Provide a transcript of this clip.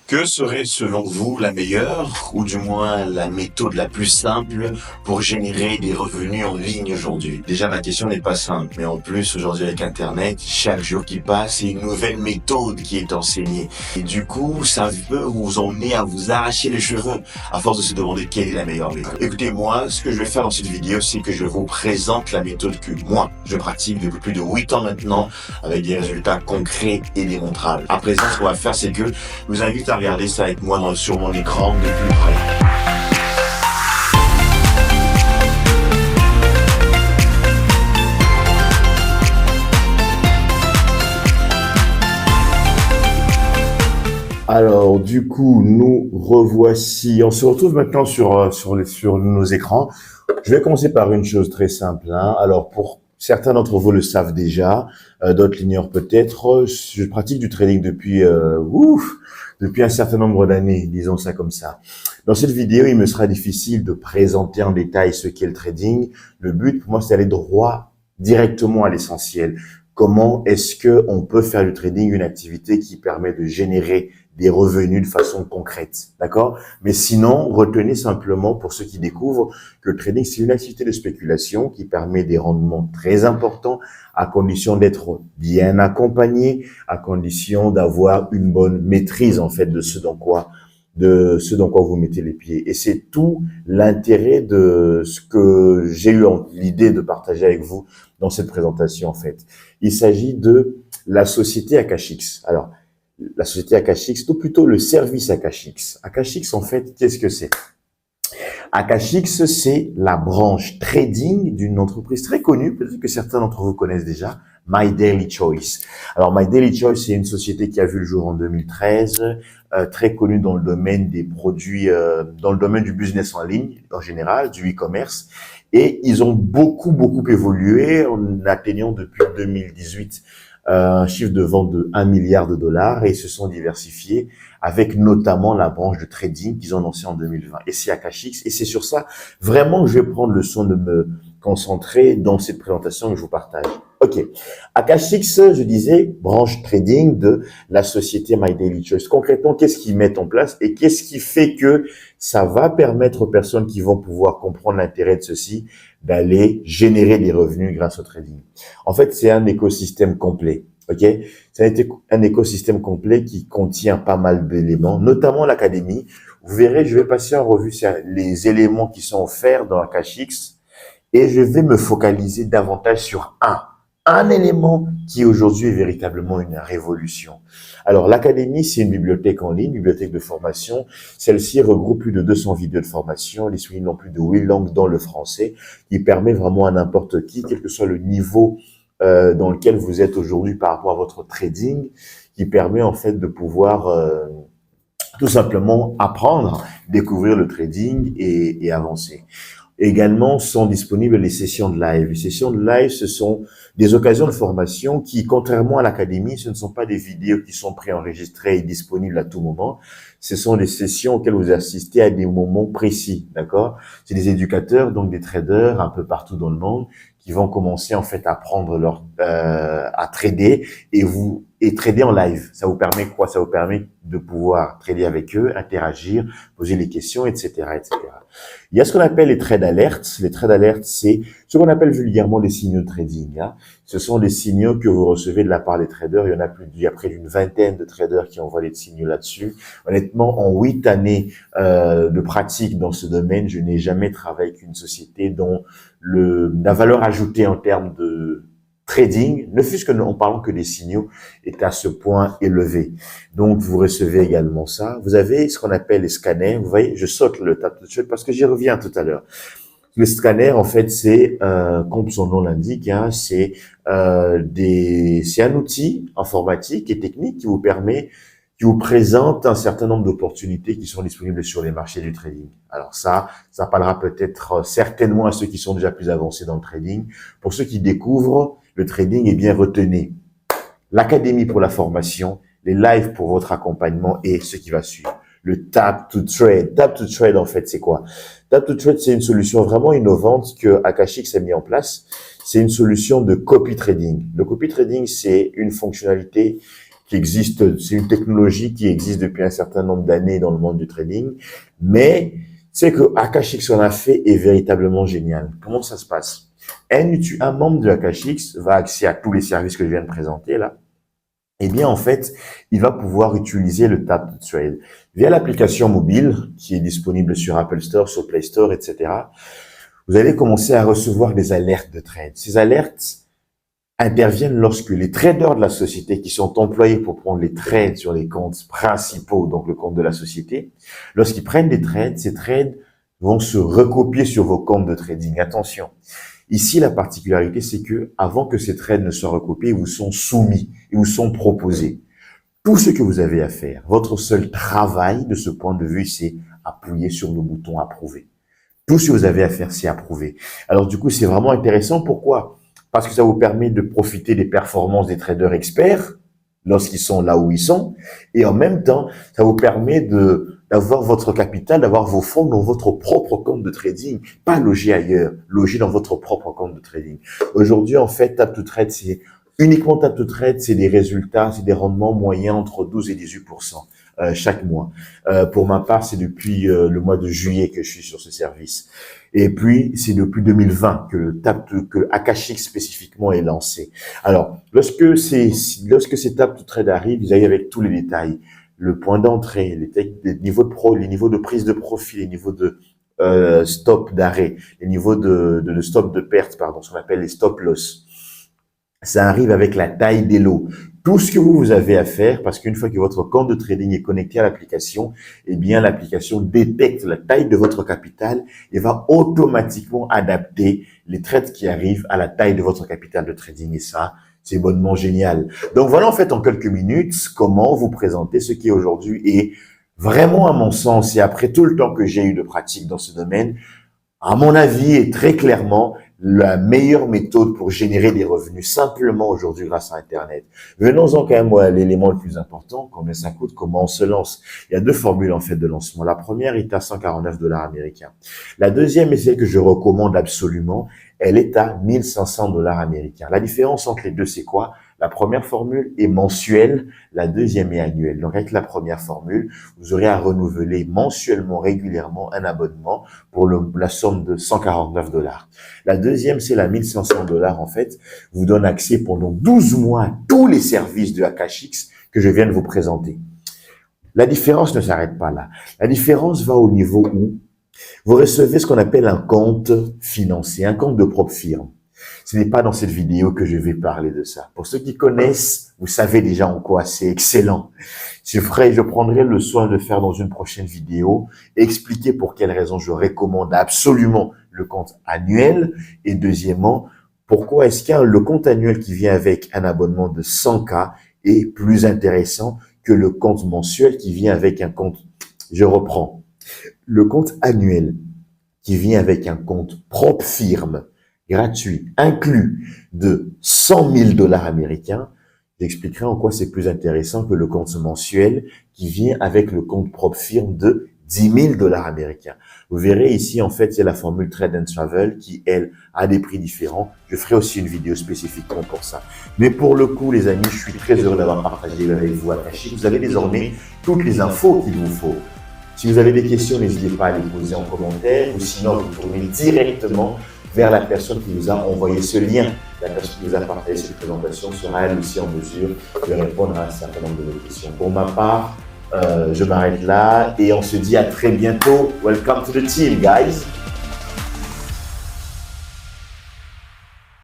Que serait selon vous la meilleure, ou du moins la méthode la plus simple pour générer des revenus en ligne aujourd'hui? Déjà, ma question n'est pas simple, mais en plus, aujourd'hui avec Internet, chaque jour qui passe, c'est une nouvelle méthode qui est enseignée. Et du coup, ça peut vous emmener à vous arracher les cheveux, à force de se demander quelle est la meilleure méthode. Écoutez, moi, ce que je vais faire dans cette vidéo, c'est que je vous présente la méthode que moi, je pratique depuis plus de 8 ans maintenant, avec des résultats concrets et démontrables. À présent, ce qu'on va faire, c'est que je vous invite à regarder ça avec moi sur mon écran de plus près. Alors, du coup, nous revoici. On se retrouve maintenant sur nos écrans. Je vais commencer par une chose très simple, hein. Alors, pour certains d'entre vous le savent déjà, d'autres l'ignorent peut-être. Je pratique du trading depuis un certain nombre d'années, disons ça comme ça. Dans cette vidéo, il me sera difficile de présenter en détail ce qu'est le trading. Le but pour moi, c'est d'aller directement à l'essentiel. Comment est-ce que on peut faire du trading une activité qui permet de générer des revenus de façon concrète, d'accord? Mais sinon, retenez simplement, pour ceux qui découvrent, que le trading, c'est une activité de spéculation qui permet des rendements très importants à condition d'être bien accompagné, à condition d'avoir une bonne maîtrise, en fait, de ce dans quoi vous mettez les pieds. Et c'est tout l'intérêt de ce que j'ai eu l'idée de partager avec vous dans cette présentation, en fait. Il s'agit de la société AkashX. Alors, la société AkashX, ou plutôt le service AkashX. AkashX, en fait, qu'est-ce que c'est? AkashX, c'est la branche trading d'une entreprise très connue, peut-être que certains d'entre vous connaissent déjà, My Daily Choice. Alors, My Daily Choice, c'est une société qui a vu le jour en 2013, très connue dans le domaine des produits, dans le domaine du business en ligne, en général, du e-commerce. Et ils ont beaucoup évolué en atteignant depuis 2018 un chiffre de vente de 1 milliard de dollars et ils se sont diversifiés avec notamment la branche de trading qu'ils ont lancée en 2020. Et c'est AkashX et c'est sur ça vraiment que je vais prendre le soin de me concentrer dans cette présentation que je vous partage. Ok, AkashX, je disais, branche trading de la société My Daily Choice. Concrètement, qu'est-ce qu'ils mettent en place et qu'est-ce qui fait que ça va permettre aux personnes qui vont pouvoir comprendre l'intérêt de ceci d'aller générer des revenus grâce au trading. En fait, c'est un écosystème complet. Ok, c'est un écosystème complet qui contient pas mal d'éléments, notamment l'académie. Vous verrez, je vais passer en revue les éléments qui sont offerts dans AkashX et je vais me focaliser davantage sur un élément qui aujourd'hui est véritablement une révolution. Alors, l'académie, c'est une bibliothèque en ligne, bibliothèque de formation. Celle-ci regroupe plus de 200 vidéos de formation, disponibles dans plus de 8 langues dans le français, qui permet vraiment à n'importe qui, quel que soit le niveau dans lequel vous êtes aujourd'hui par rapport à votre trading, qui permet en fait de pouvoir tout simplement apprendre, découvrir le trading et avancer. Également sont disponibles les sessions de live. Les sessions de live, ce sont des occasions de formation qui, contrairement à l'académie, ce ne sont pas des vidéos qui sont préenregistrées et disponibles à tout moment. Ce sont des sessions auxquelles vous assistez à des moments précis, d'accord? C'est des éducateurs, donc des traders un peu partout dans le monde, qui vont commencer en fait à prendre à trader et trader en live. Ça vous permet quoi? Ça vous permet de pouvoir trader avec eux, interagir, poser les questions, etc., etc. Il y a ce qu'on appelle les trades alertes. Les trades alertes, c'est ce qu'on appelle vulgairement les signaux de trading, hein. Ce sont des signaux que vous recevez de la part des traders. Il y a près d'une vingtaine de traders qui envoient des signaux là-dessus. Honnêtement, en 8 années de pratique dans ce domaine, je n'ai jamais travaillé avec une société dont la valeur ajoutée en termes de trading, ne fût-ce qu'en parlant que des signaux, est à ce point élevé. Donc, vous recevez également ça. Vous avez ce qu'on appelle les scanners. Vous voyez, je saute le tas de choses parce que j'y reviens tout à l'heure. Le scanner, en fait, c'est, comme son nom l'indique, hein, c'est un outil informatique et technique qui vous présente un certain nombre d'opportunités qui sont disponibles sur les marchés du trading. Alors ça parlera peut-être certainement à ceux qui sont déjà plus avancés dans le trading. Pour ceux qui découvrent le trading, eh bien, retenez l'académie pour la formation, les lives pour votre accompagnement et ce qui va suivre. Le Tap to Trade. Tap to Trade, en fait, c'est quoi? Tap to Trade, c'est une solution vraiment innovante que AkashX a mis en place. C'est une solution de copy trading. Le copy trading, c'est une fonctionnalité qui existe, c'est une technologie qui existe depuis un certain nombre d'années dans le monde du trading, mais c'est que Akashix en a fait est véritablement génial. Comment ça se passe? Un membre de Akashix va accéder à tous les services que je viens de présenter là. Eh bien, en fait, il va pouvoir utiliser le Tap to Trade via l'application mobile qui est disponible sur Apple Store, sur Play Store, etc. Vous allez commencer à recevoir des alertes de trade. Ces alertes interviennent lorsque les traders de la société qui sont employés pour prendre les trades sur les comptes principaux, donc le compte de la société, lorsqu'ils prennent des trades, ces trades vont se recopier sur vos comptes de trading. Attention. Ici, la particularité, c'est que avant que ces trades ne soient recopiés, ils vous sont soumis, ils vous sont proposés. Tout ce que vous avez à faire, votre seul travail de ce point de vue, c'est appuyer sur le bouton approuver. Tout ce que vous avez à faire, c'est approuver. Alors du coup, c'est vraiment intéressant. Pourquoi? Parce que ça vous permet de profiter des performances des traders experts lorsqu'ils sont là où ils sont. Et en même temps, ça vous permet d'avoir votre capital, d'avoir vos fonds dans votre propre compte de trading, pas logé ailleurs, logé dans votre propre compte de trading. Aujourd'hui, en fait, Tap to Trade, c'est uniquement Tap to Trade, c'est des résultats, c'est des rendements moyens entre 12 et 18% chaque mois. Pour ma part, c'est depuis le mois de juillet que je suis sur ce service. Et puis, c'est depuis 2020 que Akashix spécifiquement est lancé. Alors, lorsque ces Tap to Trade arrivent, vous arrivent avec tous les détails. Le point d'entrée, les niveaux de prise de profit, les niveaux de stop d'arrêt, les niveaux de stop de perte, pardon, ce qu'on appelle les stop loss. Ça arrive avec la taille des lots. Tout ce que vous avez à faire, parce qu'une fois que votre compte de trading est connecté à l'application, eh bien, l'application détecte la taille de votre capital et va automatiquement adapter les trades qui arrivent à la taille de votre capital de trading. Et ça, c'est bonnement génial. Donc voilà, en fait, en quelques minutes, comment vous présenter ce qui aujourd'hui est vraiment, à mon sens, et après tout le temps que j'ai eu de pratique dans ce domaine, à mon avis, est très clairement la meilleure méthode pour générer des revenus simplement aujourd'hui grâce à Internet. Venons-en quand même à l'élément le plus important, combien ça coûte, comment on se lance. Il y a deux formules en fait de lancement. La première est à 149 $ américains. La deuxième est celle que je recommande absolument. Elle est à 1500 $ américains. La différence entre les deux, c'est quoi? La première formule est mensuelle, la deuxième est annuelle. Donc avec la première formule, vous aurez à renouveler mensuellement, régulièrement un abonnement pour la somme de 149 $. La deuxième, c'est la 1500 $ en fait, vous donne accès pendant 12 mois à tous les services de Akashix que je viens de vous présenter. La différence ne s'arrête pas là. La différence va au niveau où vous recevez ce qu'on appelle un compte financier, un compte de propre firme. Ce n'est pas dans cette vidéo que je vais parler de ça. Pour ceux qui connaissent, vous savez déjà en quoi c'est excellent. Je prendrai le soin de faire dans une prochaine vidéo, expliquer pour quelles raisons je recommande absolument le compte annuel. Et deuxièmement, pourquoi est-ce que le compte annuel qui vient avec un abonnement de 100K est plus intéressant que le compte mensuel qui vient avec un compte, je reprends, le compte annuel qui vient avec un compte propre firme, gratuit, inclus de 100 000 $ américains, j'expliquerai en quoi c'est plus intéressant que le compte mensuel qui vient avec le compte propre firme de 10 000 $ américains. Vous verrez ici, en fait, c'est la formule Trade and Travel qui, elle, a des prix différents. Je ferai aussi une vidéo spécifiquement pour ça. Mais pour le coup, les amis, je suis très heureux d'avoir partagé avec vous Akashix. Vous avez désormais toutes les infos qu'il vous faut. Si vous avez des questions, n'hésitez pas à les poser en commentaire ou sinon vous tournez directement vers la personne qui nous a envoyé ce lien. La personne qui nous a partagé cette présentation sera elle aussi en mesure de répondre à un certain nombre de vos questions. Pour ma part, je m'arrête là et on se dit à très bientôt. Welcome to the team, guys!